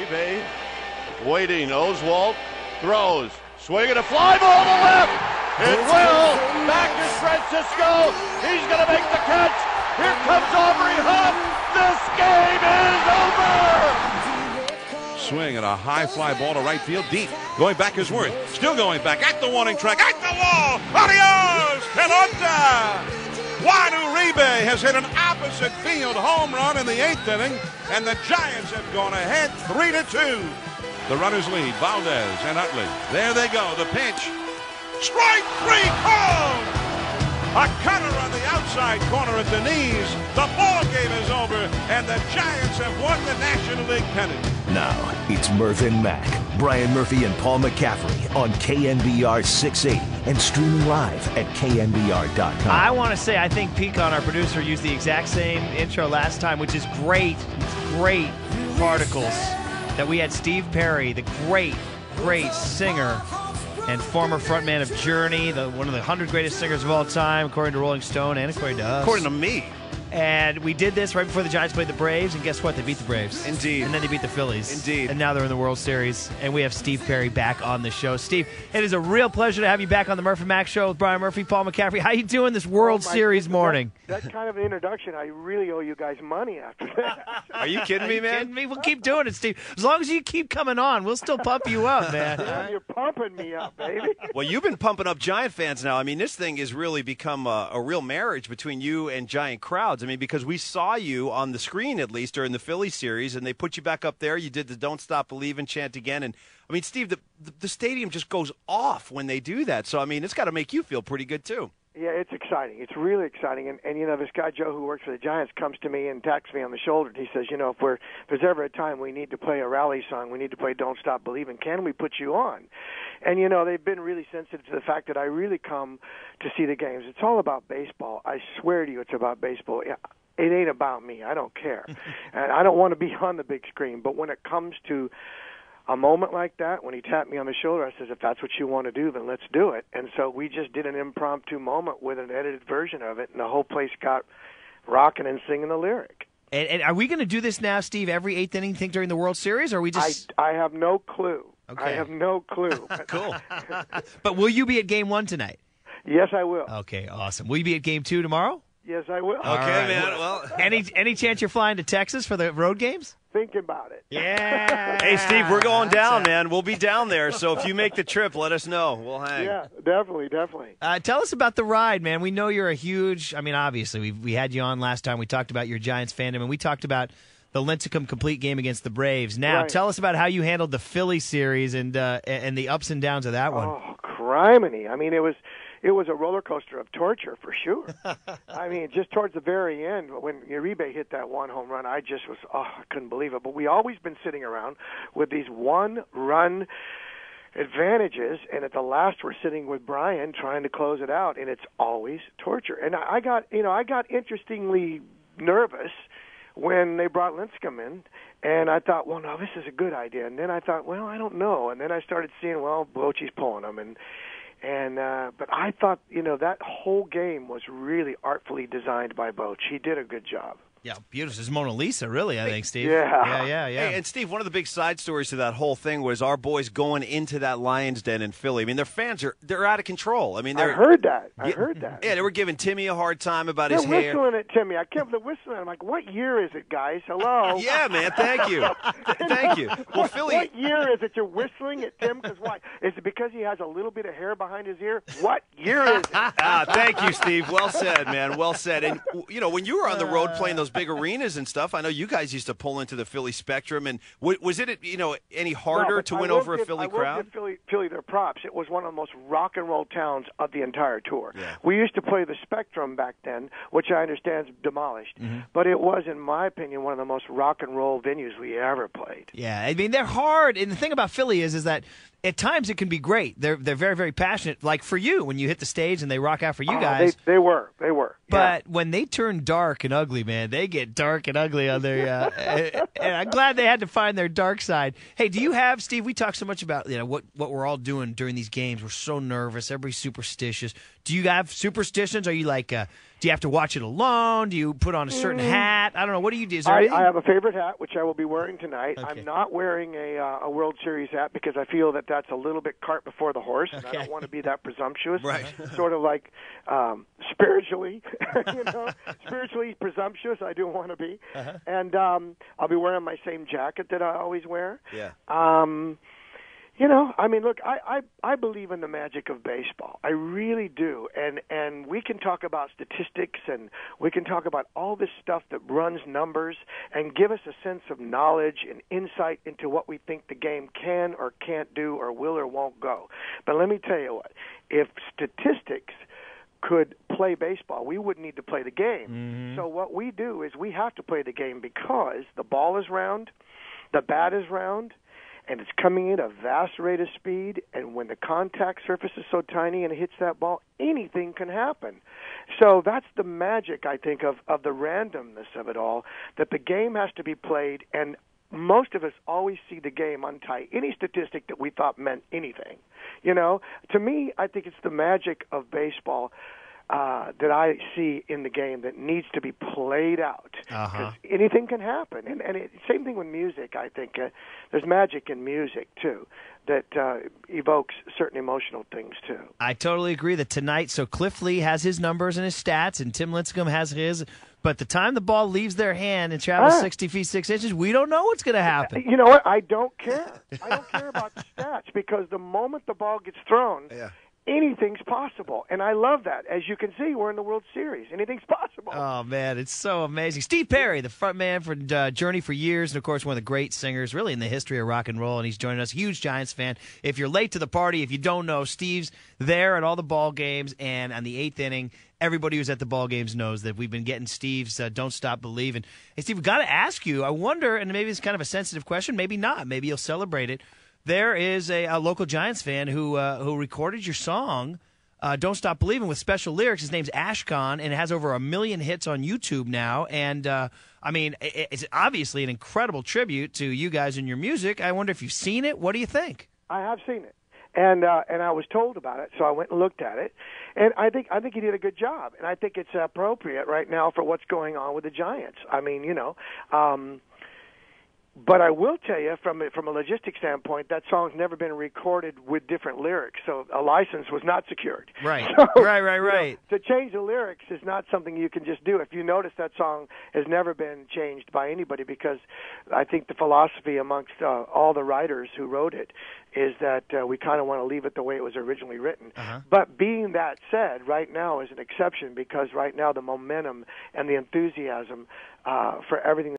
Uribe waiting. Oswalt throws. Swinging a fly ball to left. It will. Back to Francisco. He's going to make the catch. Here comes Aubrey Huff. This game is over. Swing and a high fly ball to right field deep. Going back is Worth. Still going back at the warning track. At the wall. Adios. Pelota. Juan Uribe has hit an opposite field home run in the 8th inning, and the Giants have gone ahead 3-2. The runners lead, Valdez and Utley. There they go, the pitch. Strike 3 called! A cutter on the outside corner at the knees. The ball game is over, and the Giants have won the National League pennant. Now, it's Murph and Mac, Brian Murphy and Paul McCaffrey on KNBR 680 and streaming live at KNBR.com. I want to say I think Pecan, our producer, used the exact same intro last time, which is great. It's great particles that we had Steve Perry, the great singer and former frontman of Journey, one of the 100 greatest singers of all time, according to Rolling Stone and according to us. According to me. And we did this right before the Giants played the Braves, and guess what? They beat the Braves. Indeed. And then they beat the Phillies. Indeed. And now they're in the World Series, and we have Steve Perry back on the show. Steve, it is a real pleasure to have you back on the Murph and Mac Show with Brian Murphy, Paul McCaffrey. How you doing this World Series morning? That's kind of an introduction. I really owe you guys money after that. Are you kidding me, man? We'll keep doing it, Steve. As long as you keep coming on, we'll still pump you up, man. Yeah, you're pumping me up, baby. Well, you've been pumping up Giant fans now. I mean, this thing has really become a real marriage between you and Giant crowds. I mean, because we saw you on the screen, at least, during the Philly series, and they put you back up there. You did the Don't Stop Believin' chant again. And, I mean, Steve, the stadium just goes off when they do that. So, I mean, it's got to make you feel pretty good, too. Yeah, it's exciting. It's really exciting. And you know, this guy, Joe, who works for the Giants, comes to me and taps me on the shoulder. And he says, you know, if there's ever a time we need to play a rally song, we need to play Don't Stop Believin', can we put you on? And, you know, they've been really sensitive to the fact that I really come to see the games. It's all about baseball. I swear to you it's about baseball. It ain't about me. I don't care. And I don't want to be on the big screen. But when it comes to a moment like that, when he tapped me on the shoulder, I says, if that's what you want to do, then let's do it. And so we just did an impromptu moment with an edited version of it, and the whole place got rocking and singing the lyric. And are we going to do this now, Steve, every 8th inning thing during the World Series, or are we just... I have no clue. Okay. I have no clue. Cool. But will you be at Game 1 tonight? Yes, I will. Okay, awesome. Will you be at Game 2 tomorrow? Yes, I will. Okay, right, man. Well, any chance you're flying to Texas for the road games? Thinking about it. Yeah. Hey, Steve, we're going down, man. We'll be down there. So if you make the trip, let us know. We'll hang. Yeah, definitely. Tell us about the ride, man. We know you're a huge. I mean, obviously, we had you on last time. We talked about your Giants fandom, and we talked about the Lincecum complete game against the Braves. Now, right. Tell us about how you handled the Philly series and the ups and downs of that one. Oh, criminy! I mean, it was a roller coaster of torture for sure. I mean, just towards the very end, when Uribe hit that one home run, I couldn't believe it. But we always been sitting around with these one-run advantages, and at the last we're sitting with Brian trying to close it out, and it's always torture. And I got interestingly nervous when they brought Lincecum in, and I thought, well, no, this is a good idea. And then I thought, well, I don't know. And then I started seeing, well, Bochy's pulling him, but I thought, you know, that whole game was really artfully designed by Boch. He did a good job. Yeah, beautiful. It's Mona Lisa, really, I think, Steve. Yeah. Yeah. Hey, and Steve, one of the big side stories to that whole thing was our boys going into that Lions Den in Philly. I mean, their fans they're out of control. I mean, I heard that. Yeah, they were giving Timmy a hard time about They're his hair. whistling at Timmy. I kept the whistling. I'm like, what year is it, guys? Hello? Yeah, man, thank you. Thank you. Well, Philly. What year is it you're whistling at Tim? Because why? Is it because he has a little bit of hair behind his ear? What year is it? Thank you, Steve. Well said, man. Well said. And, you know, when you were on the road playing those big arenas and stuff, I know you guys used to pull into the Philly Spectrum. And was it, you know, any harder to win over a Philly crowd? I worked at Philly, their props. It was one of the most rock and roll towns of the entire tour. Yeah. We used to play the Spectrum back then, which I understand is demolished. Mm-hmm. But it was, in my opinion, one of the most rock and roll venues we ever played. Yeah, I mean, they're hard. And the thing about Philly is that at times it can be great. They're very, very passionate. Like for you, when you hit the stage and they rock out for you guys. They were. But when they turn dark and ugly, man, they get dark and ugly on their. And I'm glad they had to find their dark side. Hey, do you have, Steve? We talk so much about what we're all doing during these games. We're so nervous. Everybody's superstitious. Do you have superstitions? Are you like Do you have to watch it alone? Do you put on a certain hat? I don't know. What do you do? Is there I have a favorite hat, which I will be wearing tonight. Okay. I'm not wearing a World Series hat because I feel that that's a little bit cart before the horse, and I Okay. don't want to be that presumptuous. Right. Sort of like spiritually, spiritually presumptuous. I do want to be. And I'll be wearing my same jacket that I always wear. Yeah. I mean, look, I believe in the magic of baseball. I really do. And we can talk about statistics and we can talk about all this stuff that runs numbers and give us a sense of knowledge and insight into what we think the game can or can't do or will or won't go. But let me tell you what, if statistics could play baseball, we wouldn't need to play the game. Mm-hmm. So what we do is we have to play the game because the ball is round, the bat is round, and it's coming in at a vast rate of speed, and when the contact surface is so tiny and it hits that ball, anything can happen. So that's the magic, I think, of the randomness of it all, that the game has to be played, and most of us always see the game untie any statistic that we thought meant anything. To me, I think it's the magic of baseball that I see in the game that needs to be played out. Because anything can happen. And same thing with music, I think. There's magic in music, too, that evokes certain emotional things, too. I totally agree that tonight, so Cliff Lee has his numbers and his stats, and Tim Lincecum has his. But the time the ball leaves their hand and travels 60 feet 6 inches, we don't know what's going to happen. You know what? I don't care. I don't care about the stats because the moment the ball gets thrown, anything's possible. And I love that. As you can see, we're in the World Series. Anything's possible. Oh, man, it's so amazing. Steve Perry, the front man for Journey for years, and, of course, one of the great singers really in the history of rock and roll, and he's joining us. Huge Giants fan. If you're late to the party, if you don't know, Steve's there at all the ball games, and on the 8th inning, everybody who's at the ball games knows that we've been getting Steve's Don't Stop Believin'. Hey, Steve, we've got to ask you, I wonder, and maybe it's kind of a sensitive question, maybe not, maybe you'll celebrate it. There is a local Giants fan who recorded your song, Don't Stop Believin', with special lyrics. His name's Ashcon, and it has over 1 million hits on YouTube now. And, I mean, it's obviously an incredible tribute to you guys and your music. I wonder if you've seen it. What do you think? I have seen it. And I was told about it, so I went and looked at it, and I think he did a good job, and I think it's appropriate right now for what's going on with the Giants. I mean, but I will tell you, from a logistics standpoint, that song's never been recorded with different lyrics, so a license was not secured. Right, so, right. To change the lyrics is not something you can just do. If you notice, that song has never been changed by anybody because I think the philosophy amongst all the writers who wrote it is that we kind of want to leave it the way it was originally written. But being that said, right now is an exception because right now the momentum and the enthusiasm for everything